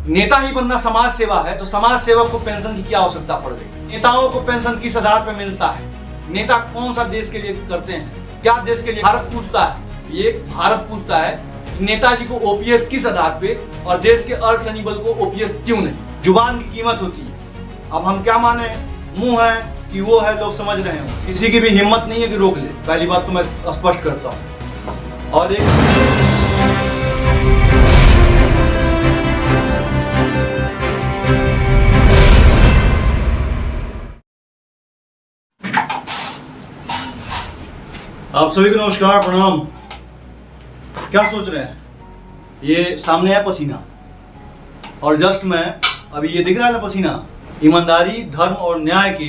नेता ही बनना समाज सेवा है तो समाज सेवक को पेंशन की क्या आवश्यकता पड़ गई। नेताओं को पेंशन किस आधार पर मिलता है, नेता कौन सा देश के लिए करते हैं, क्या देश के लिए। भारत पूछता है, ये भारत पूछता है कि नेताजी को ओपीएस किस आधार पे और देश के अर्धसैनिक बल को ओपीएस क्यों नहीं। जुबान की कीमत होती है। अब हम क्या माने, मुंह है कि वो है, लोग समझ रहे हो। किसी की भी हिम्मत नहीं है कि रोक ले, पहली बात तो मैं स्पष्ट करता हूँ। और एक आप सभी को नमस्कार, प्रणाम। क्या सोच रहे हैं, ये सामने है पसीना और जस्ट मैं अभी ये दिख रहा है ना पसीना, ईमानदारी, धर्म और न्याय के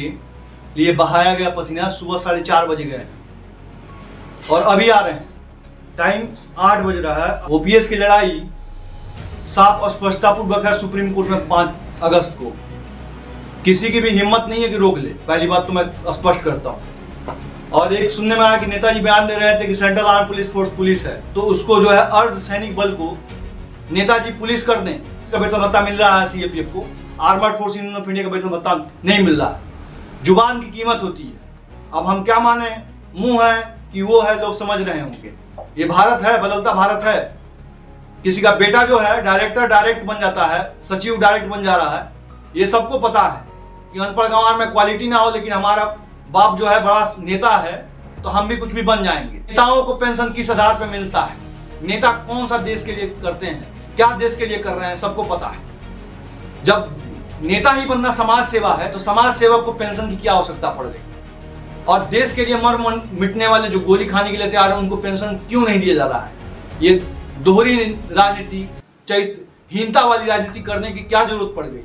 लिए बहाया गया पसीना। सुबह 4:30 बजे गए और अभी आ रहे हैं, टाइम 8 बज रहा है। ओपीएस की लड़ाई साफ और स्पष्टतापूर्वक है सुप्रीम कोर्ट में 5 अगस्त को। किसी की भी हिम्मत नहीं है कि रोक ले, पहली बात तो मैं स्पष्ट करता हूँ। और एक सुनने में आया कि नेताजी बयान दे रहे थे कि central arm police force police है, तो उसको जो है अर्धसैनिक बल को नेताजी पुलिस कर दें। इसका वेतन भत्ता मिल रहा है सीएपीएफ को, armoured force in of India का वेतन भत्ता नहीं मिल रहा है। जुबान की कीमत होती है। अब हम क्या माने, मुंह है कि वो है, लोग समझ रहे होंगे। ये भारत है, बदलता भारत है। किसी का बेटा जो है डायरेक्टर डायरेक्ट बन जाता है, सचिव डायरेक्ट बन जा रहा है। ये सबको पता है कि अनपढ़ गंवार में क्वालिटी ना हो, लेकिन हमारा बाप जो है बड़ा नेता है तो हम भी कुछ भी बन जाएंगे। नेताओं को पेंशन किस आधार पर मिलता है, नेता कौन सा देश के लिए करते हैं, क्या देश के लिए कर रहे हैं, सबको पता है। जब नेता ही बनना समाज सेवा है तो समाज सेवक को पेंशन की क्या आवश्यकता पड़ गई। और देश के लिए मर मिटने वाले जो गोली खाने के लिए तैयार है उनको पेंशन क्यों नहीं दिया जा रहा है। ये दोहरी राजनीति, चरित्रहीनता वाली राजनीति करने की क्या जरूरत पड़ गई।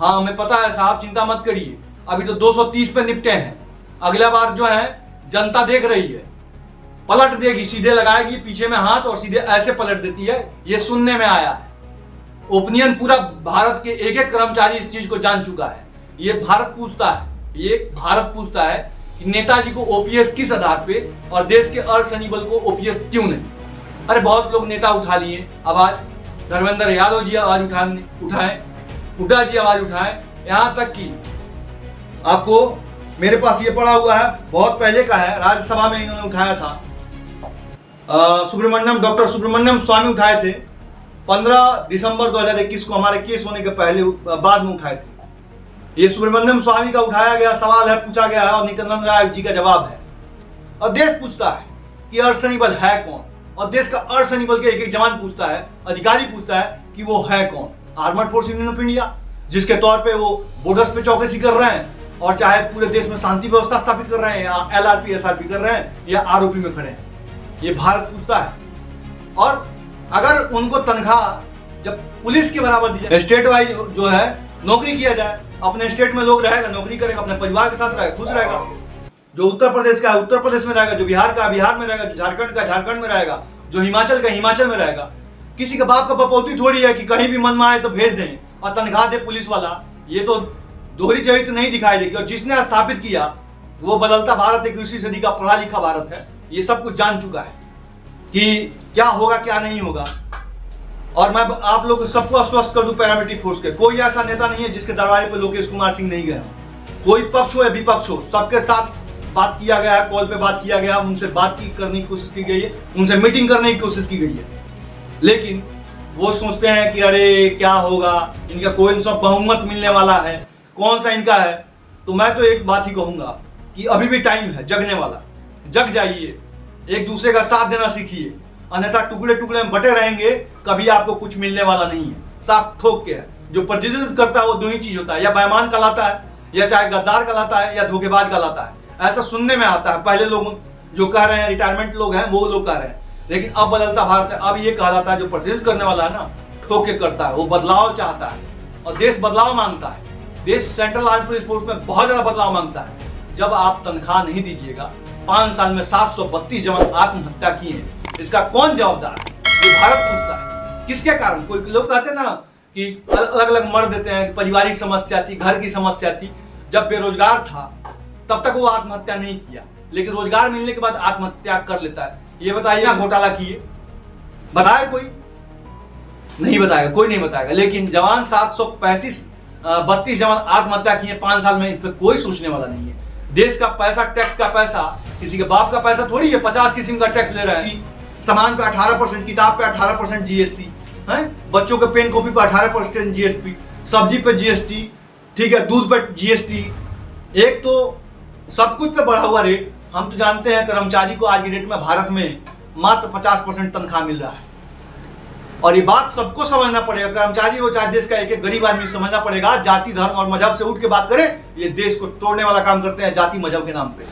हाँ, हमें पता है साहब, चिंता मत करिए, अभी तो 230 पे निपटे हैं। अगला बार जो है जनता देख रही है, पलट देगी, सीधे लगाएगी पीछे में हाथ और सीधे ऐसे पलट देती है। ये सुनने में आया है। ओपिनियन पूरा भारत के एक एक कर्मचारी इस चीज को जान चुका है। ये भारत पूछता है, ये भारत पूछता है कि नेताजी को ओपीएस किस आधार पे और देश के अर्धसैनिक बल को ओपीएस क्यों नहीं। अरे बहुत लोग नेता उठा लिए आवाज, धर्मेंद्र यादव जी आवाज उठाए, हुड्डा जी आवाज उठाए, यहां तक कि आपको मेरे पास ये पड़ा हुआ है, बहुत पहले का है, राज्यसभा में इन्होंने उठाया था। डॉक्टर सुब्रमण्यम स्वामी उठाए थे 15 दिसंबर 2021 को, हमारे केस होने के पहले बाद में उठाए थे। ये सुब्रमण्यम स्वामी का उठाया गया सवाल है, पूछा गया है और नित्यानंद राय जी का जवाब है। और देश पूछता है कि अर्धसैनिक बल है कौन, और देश का अर्धसैनिक बल के एक एक जवान पूछता है, अधिकारी पूछता है कि वो है कौन। Armoured force in of India, जिसके तौर पे वो बॉर्डर्स पे चौकसी कर रहे हैं और चाहे पूरे देश में शांति व्यवस्था स्थापित कर रहे हैं, या एलआरपी एसआरपी कर रहे हैं, या आरओपी में खड़े हैं। ये भारत पूछता है। और अगर उनको तनख्वाह जब पुलिस के बराबर दी जाए, स्टेट वाइज जो है नौकरी किया जाए, अपने स्टेट में लोग रहेगा, नौकरी करेगा, अपने परिवार के साथ रहेगा, खुश रहेगा। जो उत्तर प्रदेश का है उत्तर प्रदेश में रहेगा, जो बिहार का बिहार में रहेगा, जो झारखंड का झारखंड में रहेगा, जो हिमाचल का हिमाचल में रहेगा। किसी के बाप का बपौती थोड़ी है कि कहीं भी मन में आए तो भेज दें और तनख्वाह दे पुलिस वाला। ये तो दोहरी चरित्र नहीं दिखाई देगी। और जिसने स्थापित किया वो बदलता भारत, 21वीं सदी का पढ़ा लिखा भारत है। ये सब कुछ जान चुका है कि क्या होगा क्या नहीं होगा। और मैं आप लोग सबको आश्वस्त कर दूं, पैरामिलिट्री फोर्स के कोई ऐसा नेता नहीं है जिसके दरबार पे लोकेश कुमार सिंह नहीं गए हो। कोई पक्ष हो या विपक्ष हो, सबके साथ बात किया गया है, कॉल पे बात किया गया, उनसे बात करने की कोशिश की गई है, उनसे मीटिंग करने की कोशिश की गई है। लेकिन वो सोचते हैं कि अरे क्या होगा, इनका कोई सा बहुमत मिलने वाला है, कौन सा इनका है। तो मैं तो एक बात ही कहूंगा कि अभी भी टाइम है जगने वाला। जग जाइए, एक दूसरे का साथ देना सीखिए, अन्यथा टुकड़े टुकड़े में बटे रहेंगे, कभी आपको कुछ मिलने वाला नहीं है। साफ ठोक के है। जो प्रतिनिधित्व करता है वो दो ही चीज होता है, या बेईमान कहलाता है, या चाहे गद्दार कहलाता है, या धोखेबाज कहलाता है। ऐसा सुनने में आता है। पहले लोग जो कह रहे हैं, रिटायरमेंट लोग हैं, वो लोग कह रहे हैं, लेकिन अब बदलता भारत है। अब ये कहा जाता है जो प्रतिनिधित्व करने वाला है ना, ठोक के करता है, वो बदलाव चाहता है और देश बदलाव मांगता है। देश सेंट्रल आर्म पुलिस फोर्स में बहुत ज्यादा बदलाव मांगता है। जब आप तनख्वाह नहीं दीजिएगा, 5 साल में 732 जवान आत्महत्या किए हैं, इसका कौन जवाबदार है? ये भारत पूछता है। किसके कारण? कोई लोग कहते हैं ना कि अलग अलग मर देते हैं, पारिवारिक समस्या थी, घर की समस्या थी। जब बेरोजगार था तब तक वो आत्महत्या नहीं किया, लेकिन रोजगार मिलने के बाद आत्महत्या कर लेता है। ये बताइए ना, घोटाला किए बताए कोई? नहीं बताएगा, कोई नहीं बताएगा। लेकिन जवान 732 जवान आत्महत्या किए 5 साल में, इस पर कोई सोचने वाला नहीं है। देश का पैसा, टैक्स का पैसा किसी के बाप का पैसा थोड़ी है। 50 किस्म का टैक्स ले रहे हैं। सामान पे 18%, किताब पे 18% जीएसटी है, बच्चों के पेन कॉपी पे 18% जीएसटी, सब्जी पे जीएसटी, ठीक है, दूध पे जीएसटी। एक तो सब कुछ पे बढ़ा हुआ रेट। हम तो जानते हैं कर्मचारी को आज की डेट में भारत में मात्र 50% तनख्वाह मिल रहा है। और ये बात सबको समझना पड़ेगा, कर्मचारी को चाहे देश का एक एक गरीब आदमी समझना पड़ेगा। जाति, धर्म और मजहब से उठ के बात करें, ये देश को तोड़ने वाला काम करते हैं जाति मजहब के नाम पे।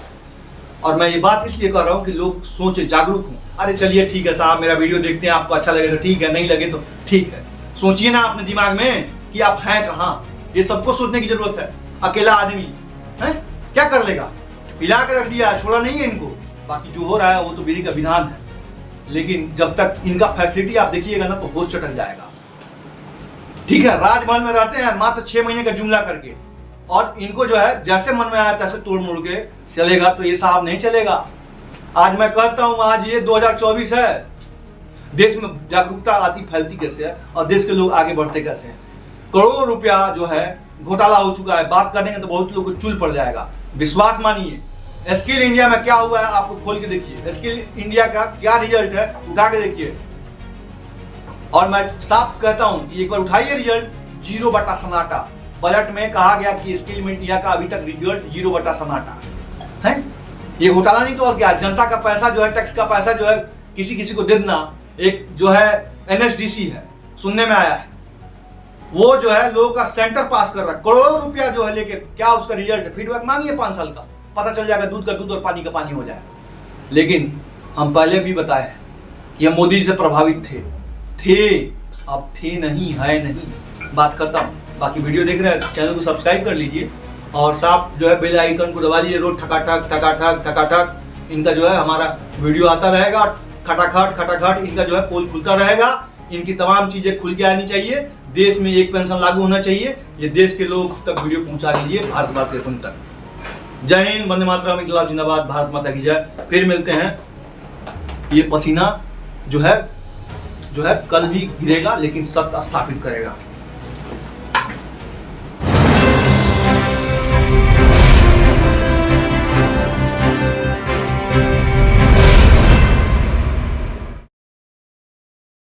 और मैं ये बात इसलिए कर रहा हूँ कि लोग सोचे, जागरूक हों। अरे चलिए ठीक है साहब, मेरा वीडियो देखते हैं, आपको अच्छा लगे तो ठीक है, नहीं लगे तो ठीक है। सोचिए ना अपने दिमाग में कि आप हैं कहाँ। ये सबको सोचने की जरूरत है। अकेला आदमी है क्या कर लेगा? हिला के रख दिया, छोड़ा नहीं है इनको। बाकी जो हो रहा है वो तो विधि का विधान है। लेकिन जब तक इनका फैसिलिटी आप देखिएगा ना तो होश चटक जाएगा। ठीक है, राजमहल में रहते हैं मात्र 6 महीने का जुमला करके, और इनको जो है जैसे मन में आया तैसे तोड़ मोड़ के चलेगा, तो ये साहब नहीं चलेगा। आज मैं कहता हूं, आज ये 2024 है, देश में जागरूकता आती फैलती कैसे है और देश के लोग आगे बढ़ते कैसे हैं। करोड़ों रुपया जो है घोटाला हो चुका है। बात करेंगे तो बहुत लोग को चूल पड़ जाएगा। विश्वास मानिए, स्किल इंडिया में क्या हुआ है आपको खोल के देखिए। स्किल इंडिया का क्या रिजल्ट है, उठा के देखिए। और मैं साफ कहता हूं कि एक बार उठाइए रिजल्ट, 0 बटा सन्नाटा। बजट में कहा गया कि स्किल इंडिया का अभी तक रिजल्ट 0 बटा सन्नाटा है। ये घोटाला नहीं तो और क्या। जनता का पैसा जो है, टैक्स का पैसा जो है किसी किसी को दे देना। एक जो है एनएसडीसी है, सुनने में आया है, वो जो है लोगों का सेंटर पास कर रहा है, करोड़ों रुपया जो है लेके। क्या उसका रिजल्ट है? फीडबैक मांगिए 5 साल का, पता चल जाएगा। दूध का दूध और पानी का पानी हो जाएगा। लेकिन हम पहले भी बताए हैं कि हम मोदी जी से प्रभावित थे, अब थे नहीं, है नहीं। बात खत्म। बाकी वीडियो देख रहे हैं, चैनल को सब्सक्राइब कर लीजिए और साथ जो है बेल आइकन को दबा लीजिए। रोज ठकाठक इनका जो है हमारा वीडियो आता रहेगा। खटाखट इनका जो है पोल खुलता रहेगा। इनकी तमाम चीजें खुल के आनी चाहिए। देश में एक पेंशन लागू होना चाहिए। ये देश के लोग तक वीडियो पहुंचा दीजिए, भारत माता के तक। जय हिंद, वंदे मातरम, इंकलाब जिंदाबाद, भारत माता की जय। फिर मिलते हैं। ये पसीना जो है कल भी गिरेगा लेकिन सत्य स्थापित करेगा।